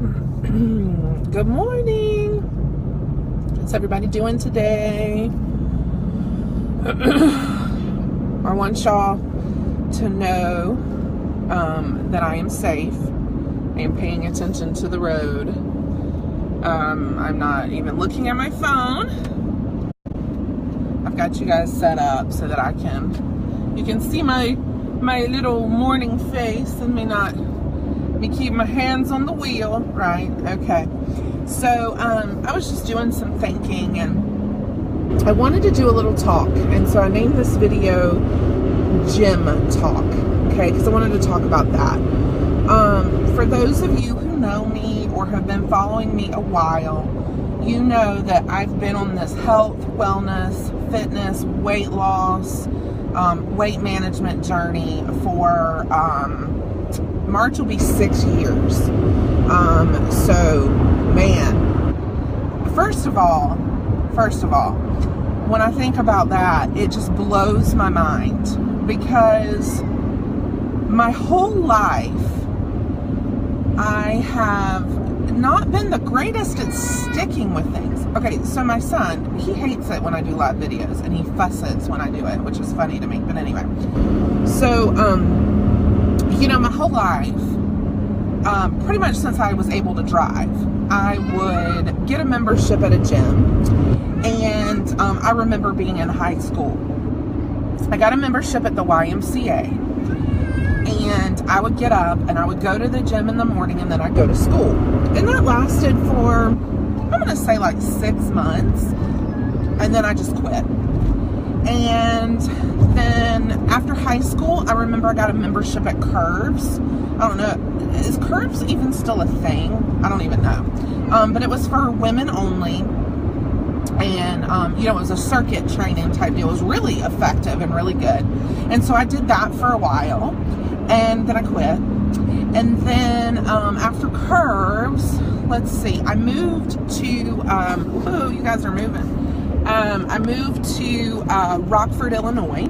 Good morning. How's everybody doing today? I want y'all to know that I am safe. I am paying attention to the road. I'm not even looking at my phone. I've got you guys set up so that you can see my little morning face and me keep my hands on the wheel, right? Okay. So I was just doing some thinking and I wanted to do a little talk, and so I named this video Gym Talk, okay, because I wanted to talk about that. For those of you who know me or have been following me a while, you know that I've been on this health, wellness, fitness, weight loss, weight management journey for March will be 6 years. So man, first of all, when I think about that, it just blows my mind, because my whole life I have not been the greatest at sticking with things. Okay, so my son, he hates it when I do live videos, and he fusses when I do it, which is funny to me, but anyway. So, you know, my whole life, pretty much since I was able to drive, I would get a membership at a gym. And I remember being in high school, I got a membership at the YMCA, and I would get up and I would go to the gym in the morning, and then I'd go to school. And that lasted for, I'm going to say like 6 months, and then I just quit. And then after high school, I remember I got a membership at Curves. I don't know, is Curves even still a thing? I don't even know. But it was for women only. And, you know, it was a circuit training type deal. It was really effective and really good. And so I did that for a while, and then I quit. And then after Curves, let's see, I moved to, oh, you guys are moving. I moved to Rockford, Illinois.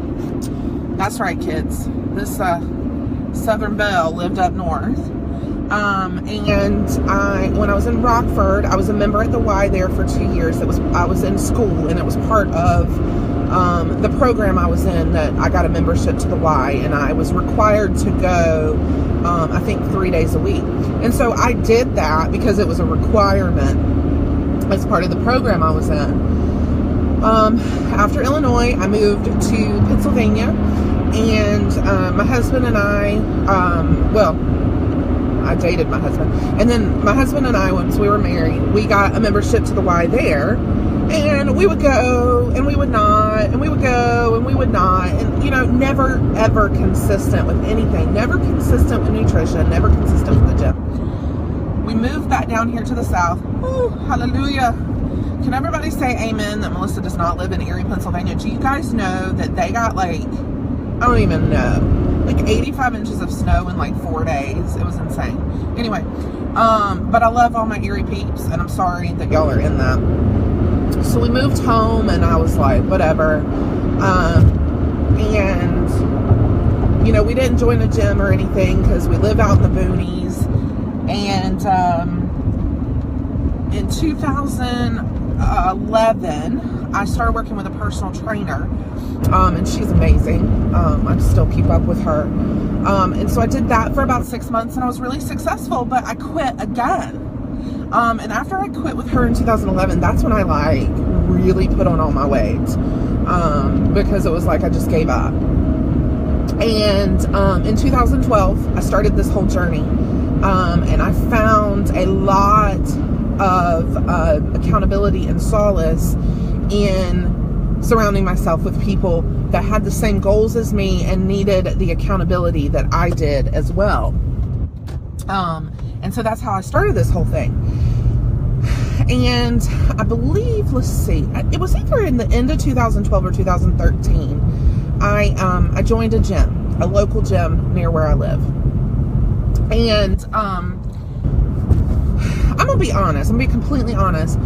That's right, kids. This Southern Belle lived up north. And when I was in Rockford, I was a member at the Y there for 2 years. I was in school, and it was part of the program I was in that I got a membership to the Y, and I was required to go, I think 3 days a week. And so I did that because it was a requirement as part of the program I was in. After Illinois, I moved to Pennsylvania, and my husband and I dated my husband, and then my husband and I, once we were married, we got a membership to the Y there, and we would go, and we would not, and we would go, and we would not, and, you know, never, ever consistent with anything, never consistent with nutrition, never consistent with the gym. We moved back down here to the south. Ooh, hallelujah. Can everybody say amen that Melissa does not live in Erie, Pennsylvania? Do you guys know that they got, like, I don't even know, like 85 inches of snow in like 4 days. It was insane. Anyway, but I love all my Erie peeps, and I'm sorry that y'all are in that. So we moved home, and I was like, whatever. And, you know, we didn't join a gym or anything because we live out in the boonies. And in 2011, I started working with a personal trainer, and she's amazing. I still keep up with her. And so I did that for about 6 months, and I was really successful, but I quit again. And after I quit with her in 2011, that's when I like really put on all my weight, because it was like I just gave up. And in 2012, I started this whole journey, and I found a lot of accountability and solace in surrounding myself with people that had the same goals as me and needed the accountability that I did as well. And so that's how I started this whole thing. And I believe, let's see, it was either in the end of 2012 or 2013, I joined a gym, a local gym near where I live. And I'm gonna be honest, I'm gonna be completely honest.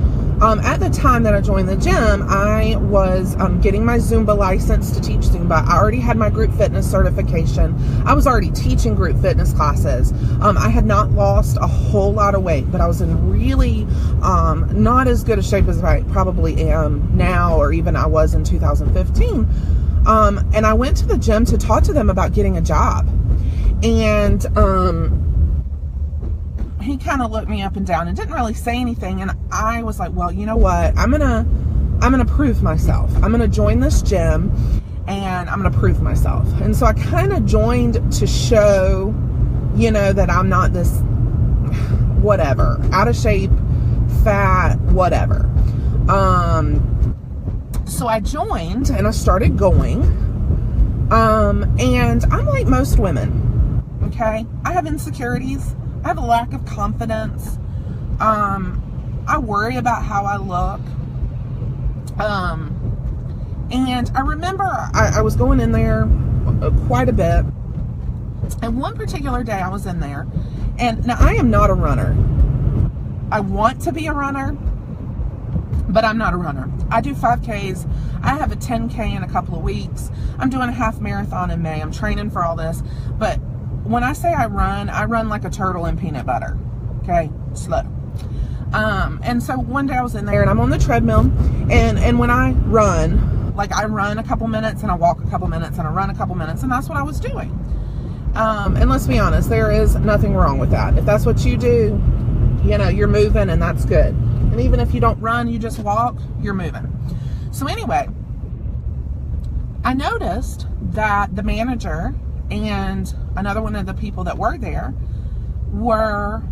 At the time that I joined the gym, I was getting my Zumba license to teach Zumba. I already had my group fitness certification. I was already teaching group fitness classes. I had not lost a whole lot of weight, but I was in really not as good a shape as I probably am now, or even I was in 2015. And I went to the gym to talk to them about getting a job. And he kind of looked me up and down and didn't really say anything. And I was like, well, you know what? I'm gonna prove myself. I'm gonna join this gym and I'm gonna prove myself. And so I kind of joined to show, you know, that I'm not this whatever, out of shape, fat, whatever. So I joined and I started going. And I'm like most women, okay? I have insecurities. I have a lack of confidence. I worry about how I look. And I remember I was going in there quite a bit. And one particular day I was in there. And now I am not a runner. I want to be a runner, but I'm not a runner. I do 5Ks. I have a 10K in a couple of weeks. I'm doing a half marathon in May. I'm training for all this. But when I say I run like a turtle in peanut butter. Okay? Slow. And so one day I was in there and I'm on the treadmill. And when I run, like I run a couple minutes and I walk a couple minutes and I run a couple minutes. And that's what I was doing. And let's be honest, there is nothing wrong with that. If that's what you do, you know, you're moving and that's good. And even if you don't run, you just walk, you're moving. So anyway, I noticed that the manager and another one of the people that were there were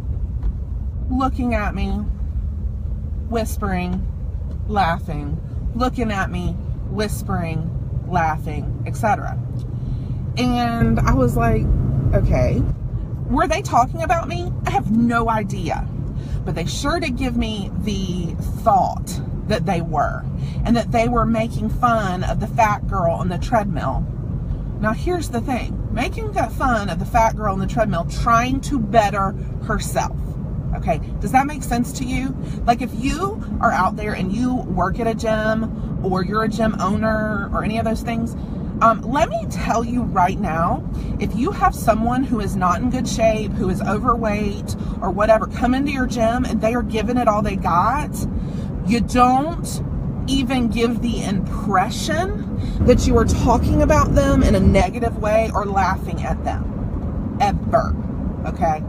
looking at me, whispering, laughing, looking at me, whispering, laughing, etc. And I was like, okay, were they talking about me? I have no idea. But they sure did give me the thought that they were, and that they were making fun of the fat girl on the treadmill. Now here's the thing, making fun of the fat girl on the treadmill trying to better herself. Okay, does that make sense to you? Like if you are out there and you work at a gym, or you're a gym owner, or any of those things, let me tell you right now, if you have someone who is not in good shape, who is overweight or whatever, come into your gym and they are giving it all they got, you don't even give the impression that you are talking about them in a negative way or laughing at them. Ever. Okay?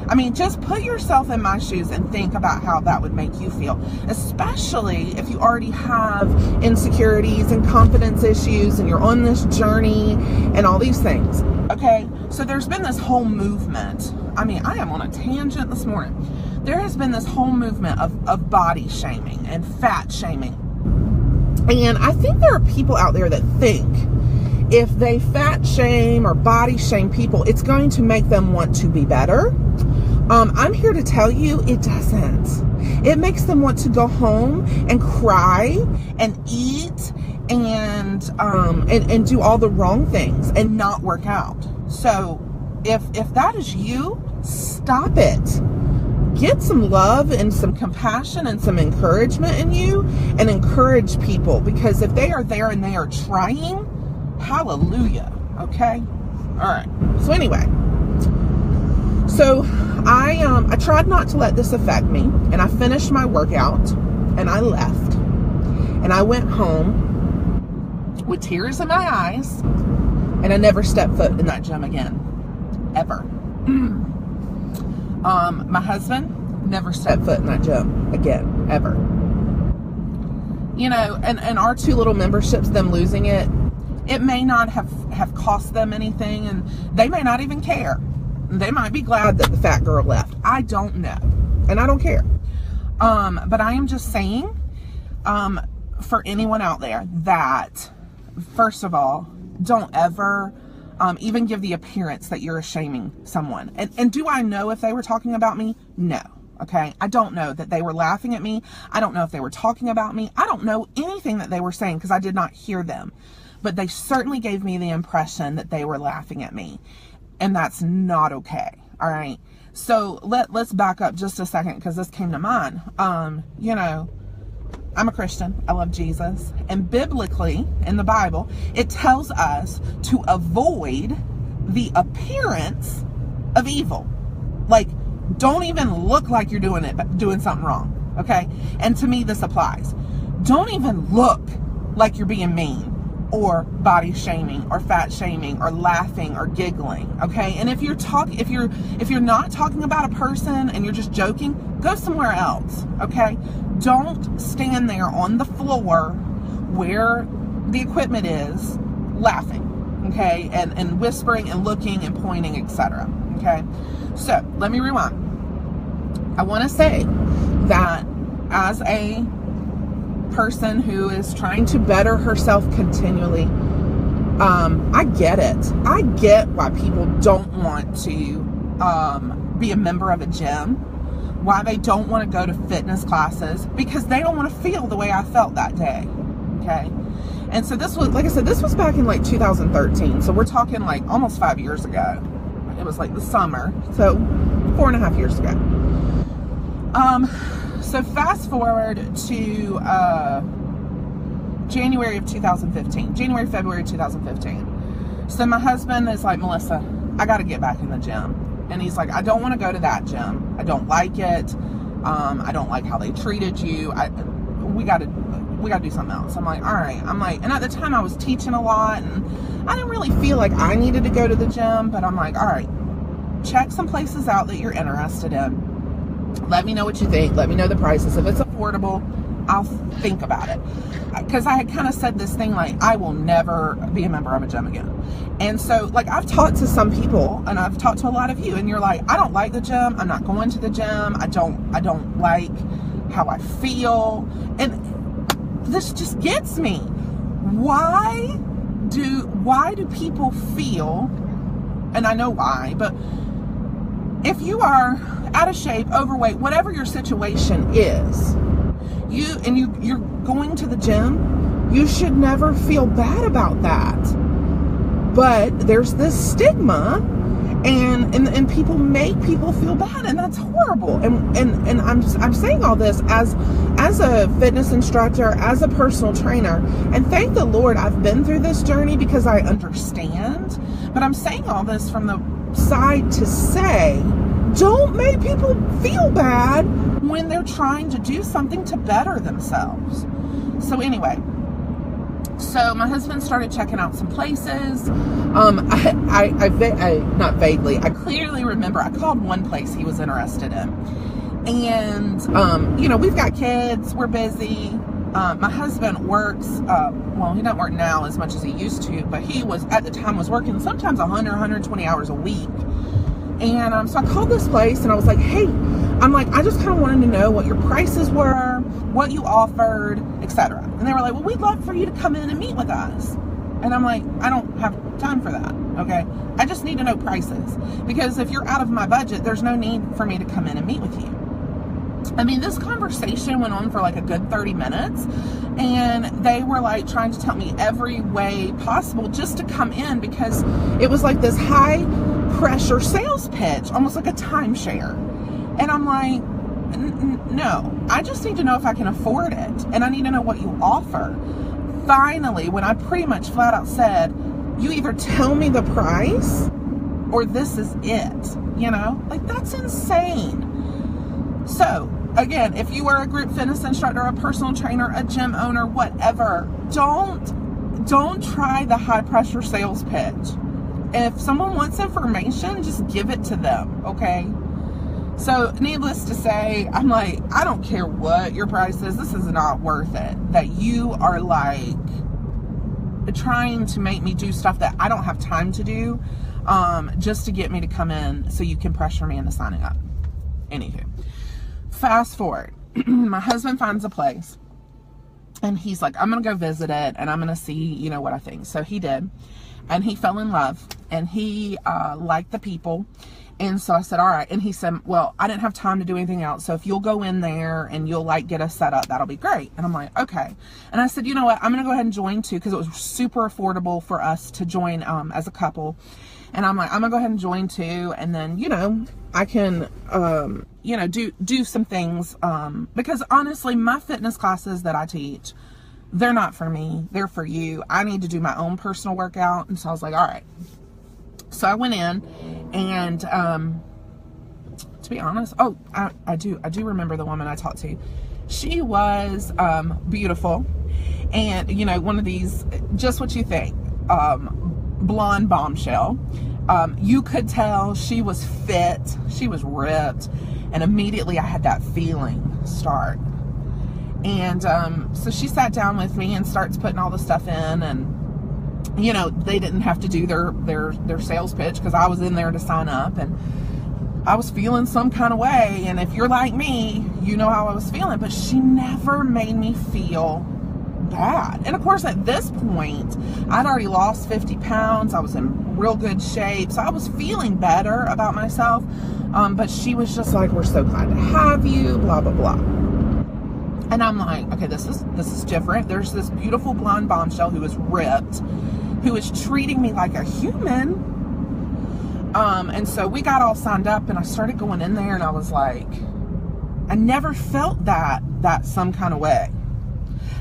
I mean, just put yourself in my shoes and think about how that would make you feel, especially if you already have insecurities and confidence issues and you're on this journey and all these things. Okay, so there's been this whole movement. I mean, I am on a tangent this morning. There has been this whole movement of body shaming and fat shaming. And I think there are people out there that think if they fat shame or body shame people, it's going to make them want to be better. I'm here to tell you it doesn't. It makes them want to go home and cry and eat and do all the wrong things and not work out. So if that is you, stop it. Get some love and some compassion and some encouragement in you, and encourage people, because if they are there and they are trying, hallelujah. Okay? All right. So anyway, so I tried not to let this affect me, and I finished my workout and I left, and I went home with tears in my eyes, and I never stepped foot in that gym again, ever. My husband never stepped foot in that gym again, ever. You know, and our 2 little memberships, them losing it may not have cost them anything, and they may not even care. They might be glad that the fat girl left. I don't know. And I don't care. But I am just saying, for anyone out there, that, first of all, don't ever even give the appearance that you're shaming someone. And do I know if they were talking about me? No. Okay? I don't know that they were laughing at me. I don't know if they were talking about me. I don't know anything that they were saying because I did not hear them. But they certainly gave me the impression that they were laughing at me. And that's not okay. All right? So let's back up just a second, because this came to mind. You know, I'm a Christian. I love Jesus. And biblically, in the Bible, it tells us to avoid the appearance of evil. Like, don't even look like you're doing something wrong, okay? And to me, this applies. Don't even look like you're being mean or body shaming or fat shaming or laughing or giggling, okay? And if you're not talking about a person and you're just joking, go somewhere else, okay? Don't stand there on the floor where the equipment is laughing, okay? And whispering and looking and pointing, etc. Okay? So, let me rewind. I want to say that as a person who is trying to better herself continually, I get it. I get why people don't want to be a member of a gym, why they don't want to go to fitness classes, because they don't want to feel the way I felt that day, okay? And so this was, like I said, this was back in like 2013, so we're talking like almost 5 years ago. It was like the summer, so 4.5 years ago. So fast forward to January, February 2015. So my husband is like, Melissa, I got to get back in the gym. And he's like, I don't want to go to that gym. I don't like it. I don't like how they treated you. We got to do something else. I'm like, all right. I'm like, and at the time I was teaching a lot and I didn't really feel like I needed to go to the gym, but I'm like, all right, check some places out that you're interested in. Let me know what you think. Let me know the prices. If it's affordable, I'll think about it. Because I had kind of said this thing like, I will never be a member of a gym again. And so, like, I've talked to some people, and I've talked to a lot of you, and you're like, I don't like the gym. I'm not going to the gym. I don't like how I feel. And this just gets me. Why do people feel, and I know why, but if you are out of shape, overweight, whatever your situation is, you're going to the gym, you should never feel bad about that. But there's this stigma, and people make people feel bad, and that's horrible. And I'm saying all this as a fitness instructor, as a personal trainer, and thank the Lord I've been through this journey because I understand. But I'm saying all this from the side to say, don't make people feel bad when they're trying to do something to better themselves. So anyway, so my husband started checking out some places. I clearly remember I called one place he was interested in. And, we've got kids, we're busy. My husband works, well, he doesn't work now as much as he used to, but he was, at the time, was working sometimes 100, 120 hours a week. And so I called this place and I was like, hey, I just kind of wanted to know what your prices were, what you offered, etc. And they were like, well, we'd love for you to come in and meet with us. And I'm like, I don't have time for that, okay? I just need to know prices. Because if you're out of my budget, there's no need for me to come in and meet with you. I mean, this conversation went on for like a good 30 minutes, and they were like trying to tell me every way possible just to come in, because it was like this high pressure sales pitch, almost like a timeshare. And I'm like, no, I just need to know if I can afford it, and I need to know what you offer. Finally, when I pretty much flat out said, you either tell me the price or this is it, like, that's insane. So again, if you are a group fitness instructor, a personal trainer, a gym owner, whatever, don't try the high pressure sales pitch. If someone wants information, just give it to them, okay? So needless to say, I'm like, I don't care what your price is, this is not worth it. That you are like trying to make me do stuff that I don't have time to do, just to get me to come in so you can pressure me into signing up. Anywho, fast forward, my husband finds a place and he's like, I'm gonna go visit it and I'm gonna see, what I think. So he did, and he fell in love, and he liked the people. And so I said, all right. And he said, well, I didn't have time to do anything else, so if you'll go in there and you'll like get us set up, that'll be great. And I'm like, okay. And I said, you know what, I'm gonna go ahead and join too, because it was super affordable for us to join as a couple. And I'm like, I'm gonna go ahead and join too. And then, you know, I can, you know, do some things. Because honestly, my fitness classes that I teach, they're not for me. They're for you. I need to do my own personal workout. And so I was like, all right. So I went in and, to be honest, I do remember the woman I talked to. She was, beautiful. And, you know, one of these, just what you think, blonde bombshell. You could tell she was fit, she was ripped, and immediately I had that feeling start. And so she sat down with me and starts putting all the stuff in, and you know, they didn't have to do their sales pitch because I was in there to sign up, and I was feeling some kind of way. And if you're like me, you know how I was feeling, but she never made me feel bad. And of course, at this point, I'd already lost 50 pounds. I was in real good shape. So I was feeling better about myself. But she was just like, we're so glad to have you, blah, blah, blah. And I'm like, okay, this is different. There's this beautiful blonde bombshell who is ripped, who is treating me like a human. And so we got all signed up, and I started going in there, and I was like, I never felt that some kind of way.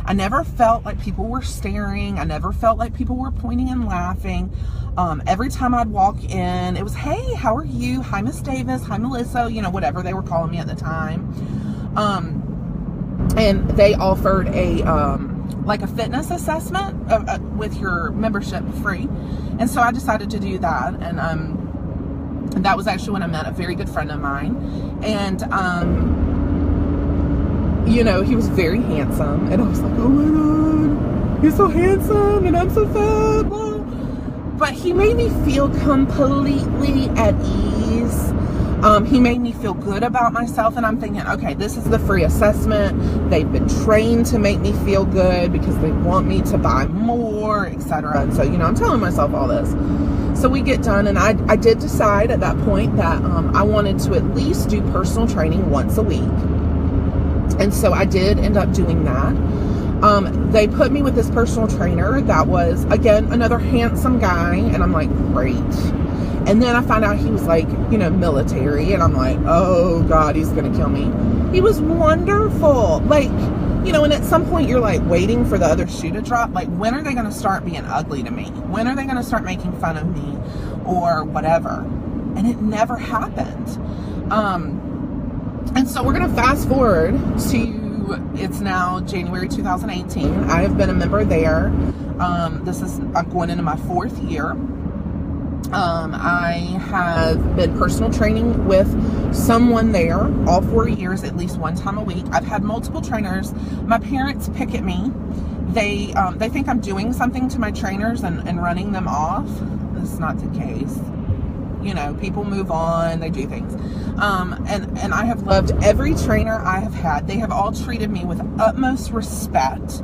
I never felt like people were staring. I never felt like people were pointing and laughing. Every time I'd walk in, it was, hey, how are you? Hi, Miss Davis. Hi, Melissa. You know, whatever they were calling me at the time. And they offered a, like a fitness assessment with your membership free. And so I decided to do that. And that was actually when I met a very good friend of mine. And, you know, he was very handsome, and I was like, oh my God, he's so handsome, and I'm so fat. But he made me feel completely at ease. He made me feel good about myself, and I'm thinking, okay, this is the free assessment. They've been trained to make me feel good because they want me to buy more, etc. And so, you know, I'm telling myself all this. So we get done, and I did decide at that point that I wanted to at least do personal training once a week. And so I did end up doing that. They put me with this personal trainer that was, again, another handsome guy. And I'm like, great. And then I found out he was like, you know, military. And I'm like, oh God, he's going to kill me. He was wonderful. Like, you know, and at some point you're like waiting for the other shoe to drop. Like, when are they going to start being ugly to me? When are they going to start making fun of me or whatever? And it never happened. And so we're going to fast forward to, it's now January 2018. I have been a member there. I'm going into my 4th year. I have been personal training with someone there all 4 years, at least one time a week. I've had multiple trainers. My parents pick at me. They think I'm doing something to my trainers and running them off. That's not the case. You know, people move on, they do things. And I have loved every trainer I have had. They have all treated me with utmost respect.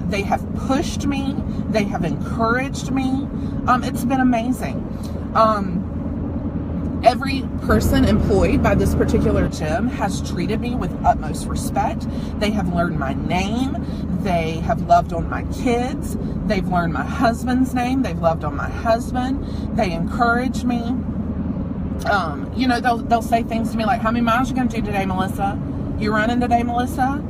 They have pushed me. They have encouraged me. It's been amazing. Every person employed by this particular gym has treated me with utmost respect. They have learned my name. They have loved on my kids. They've learned my husband's name. They've loved on my husband. They encourage me. You know, they'll say things to me like, how many miles are you going to do today, Melissa? You running today, Melissa?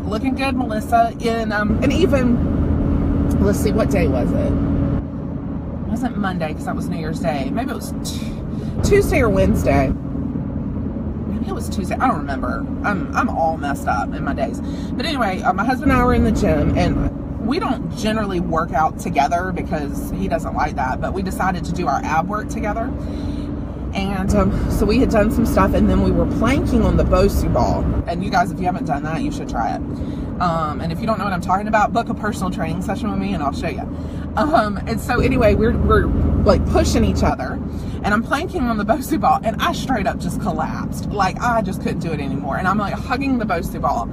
Looking good, Melissa. And even, let's see, what day was it? It wasn't Monday because that was New Year's Day. Maybe it was Tuesday or Wednesday. Maybe it was Tuesday. I don't remember. I'm all messed up in my days. But anyway, my husband and I were in the gym, and we don't generally work out together because he doesn't like that. But we decided to do our ab work together. And so we had done some stuff, and then we were planking on the Bosu ball. And you guys, if you haven't done that, you should try it. And if you don't know what I'm talking about, book a personal training session with me and I'll show you. And so anyway, we're like pushing each other, and I'm planking on the Bosu ball, and I straight up just collapsed. Like, I just couldn't do it anymore. And I'm like hugging the Bosu ball.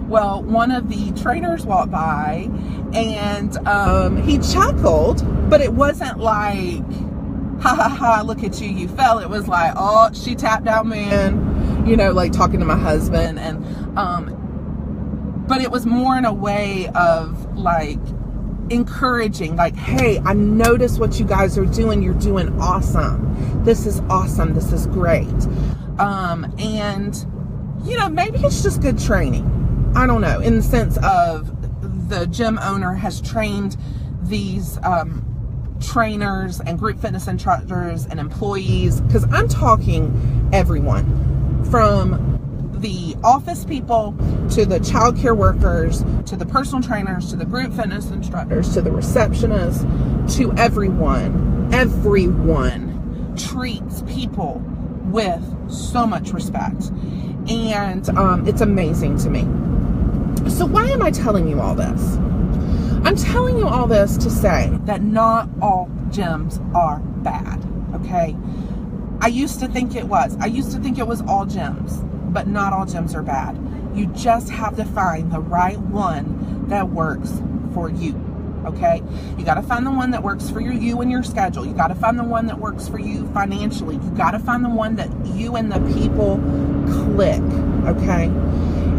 Well, one of the trainers walked by, and he chuckled, but it wasn't like, ha ha ha, look at you, you fell. It was like, oh, she tapped out, man, you know, like talking to my husband. And but it was more in a way of like, encouraging, like, hey, I notice what you guys are doing. You're doing awesome. This is awesome. This is great. And, you know, maybe it's just good training. I don't know, in the sense of the gym owner has trained these trainers and group fitness instructors and employees, because I'm talking everyone, from the office people to the childcare workers to the personal trainers to the group fitness instructors to the receptionists, to everyone treats people with so much respect, and it's amazing to me. So why am I telling you all this? I'm telling you all this to say that not all gyms are bad, okay? I used to think it was. I used to think it was all gyms, but not all gyms are bad. You just have to find the right one that works for you, okay? You got to find the one that works for you and your schedule. You got to find the one that works for you financially. You got to find the one that you and the people click, okay?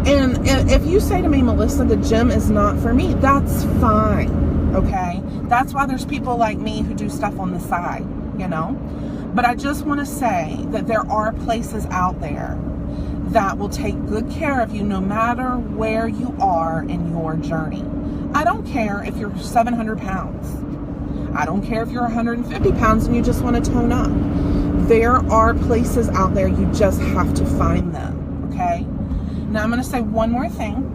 And if you say to me, Melissa, the gym is not for me, that's fine, okay? That's why there's people like me who do stuff on the side, you know? But I just want to say that there are places out there that will take good care of you no matter where you are in your journey. I don't care if you're 700 pounds. I don't care if you're 150 pounds and you just want to tone up. There are places out there, you just have to find them, okay? Now I'm going to say one more thing.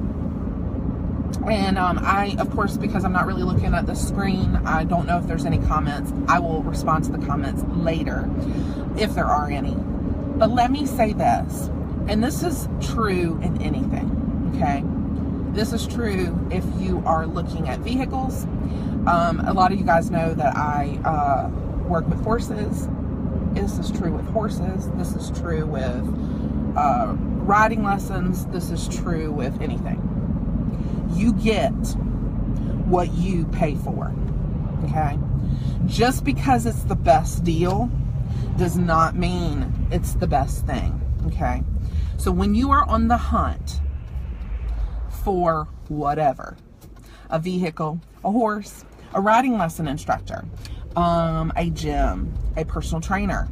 And I, of course, because I'm not really looking at the screen, I don't know if there's any comments. I will respond to the comments later, if there are any. But let me say this, and this is true in anything, okay? This is true if you are looking at vehicles. A lot of you guys know that I work with horses. This is true with horses. This is true with riding lessons. This is true with anything. You get what you pay for, okay? Just because it's the best deal does not mean it's the best thing, okay? So when you are on the hunt for whatever, a vehicle, a horse, a riding lesson instructor, a gym, a personal trainer,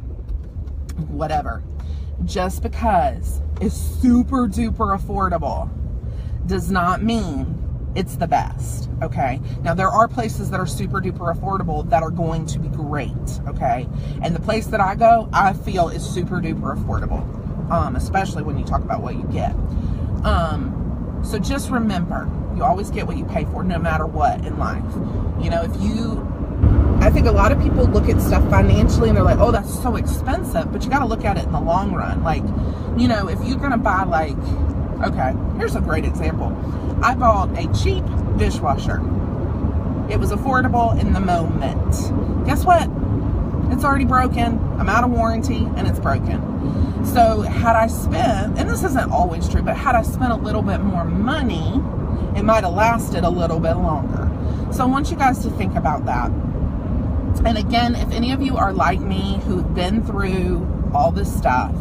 whatever, just because it's super duper affordable does not mean it's the best, okay? Now, there are places that are super duper affordable that are going to be great, okay? And the place that I go, I feel is super duper affordable, especially when you talk about what you get. So just remember, you always get what you pay for no matter what in life. You know, I think a lot of people look at stuff financially and they're like, oh, that's so expensive, but you got to look at it in the long run. Like, you know, if you're going to buy like, okay, here's a great example. I bought a cheap dishwasher. It was affordable in the moment. Guess what? It's already broken. I'm out of warranty and it's broken. So had I spent, and this isn't always true, but had I spent a little bit more money, it might have lasted a little bit longer. So I want you guys to think about that. And again, if any of you are like me who've been through all this stuff,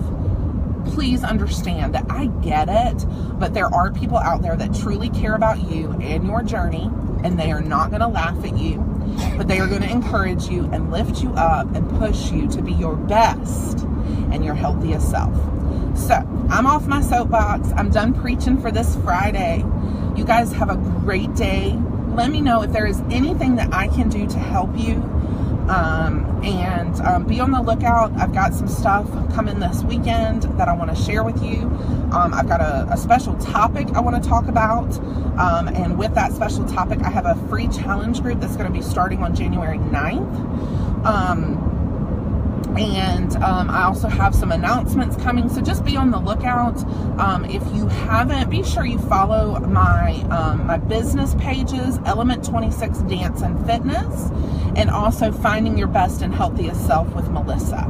please understand that I get it, but there are people out there that truly care about you and your journey, and they are not going to laugh at you, but they are going to encourage you and lift you up and push you to be your best and your healthiest self. So I'm off my soapbox. I'm done preaching for this Friday. You guys have a great day. Let me know if there is anything that I can do to help you. And be on the lookout. I've got some stuff coming this weekend that I want to share with you. I've got a special topic I want to talk about. And with that special topic, I have a free challenge group that's going to be starting on January 9th. And I also have some announcements coming, so just be on the lookout. If you haven't, be sure you follow my my business pages, Element 26 Dance and Fitness, and also Finding Your Best and Healthiest Self with Melissa.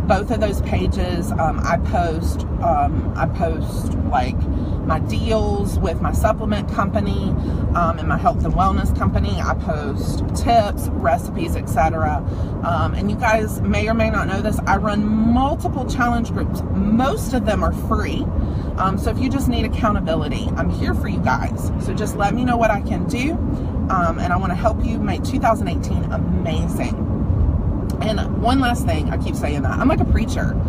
Both of those pages, I post like my deals with my supplement company and my health and wellness company. I post tips, recipes, etc. And you guys may or may not know this, I run multiple challenge groups. Most of them are free. So if you just need accountability, I'm here for you guys. So just let me know what I can do. and I want to help you make 2018 amazing. And one last thing, I keep saying that. I'm like a preacher.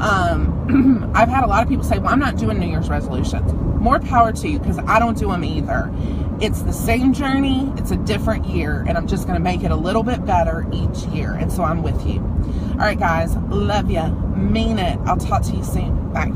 I've had a lot of people say, well, I'm not doing New Year's resolutions. More power to you, because I don't do them either. It's the same journey. It's a different year. And I'm just going to make it a little bit better each year. And so I'm with you. All right, guys. Love you. Mean it. I'll talk to you soon. Bye.